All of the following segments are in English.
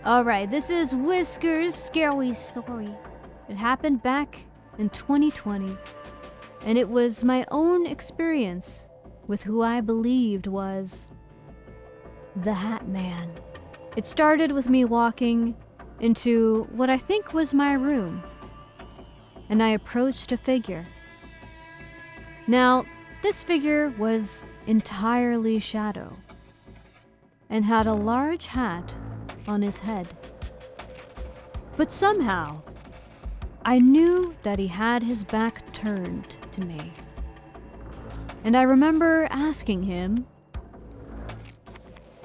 Alright, this is Whiskers' scary story. It happened back in 2020, and it was my own experience with who I believed was the Hat Man. It started with me walking into what I think was my room, and I approached a figure. Now, this figure was entirely shadow and had a large hat on his head. But somehow, I knew that he had his back turned to me. And I remember asking him,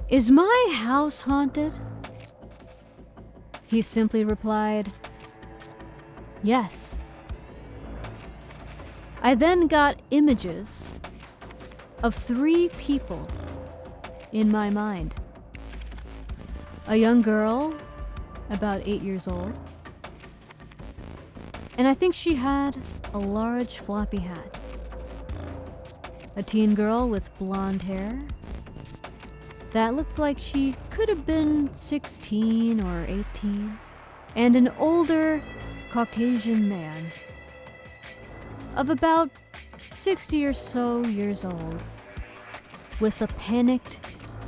"Is my house haunted?" He simply replied, "Yes." I then got images of 3 people in my mind. A young girl, about 8 years old, and I think she had a large floppy hat. A teen girl with blonde hair that looked like she could have been 16 or 18, and an older Caucasian man of about 60 or so years old with a panicked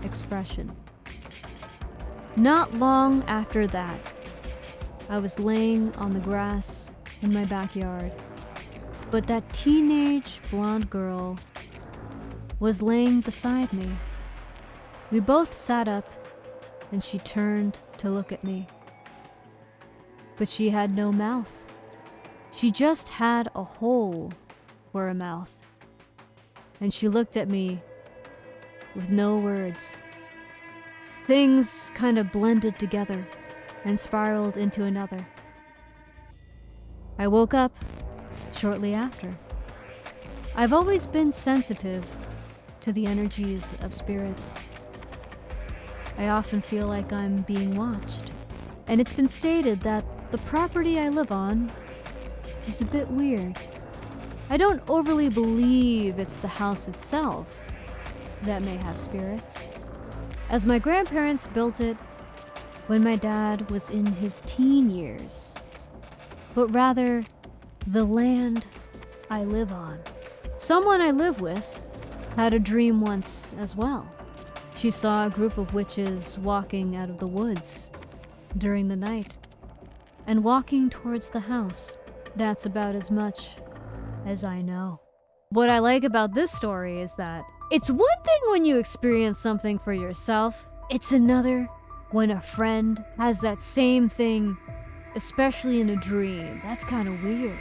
expression. Not long after that, I was laying on the grass in my backyard, but that teenage blonde girl was laying beside me. We both sat up, and she turned to look at me. But she had no mouth. She just had a hole for a mouth. And she looked at me with no words. Things kind of blended together and spiraled into another. I woke up shortly after. I've always been sensitive to the energies of spirits. I often feel like I'm being watched, and it's been stated that the property I live on is a bit weird. I don't overly believe it's the house itself that may have spirits, as my grandparents built it when my dad was in his teen years, but rather the land I live on. Someone I live with had a dream once as well. She saw a group of witches walking out of the woods during the night and walking towards the house. That's about as much as I know. What I like about this story is that it's one thing when you experience something for yourself, it's another when a friend has that same thing, especially in a dream. That's kind of weird.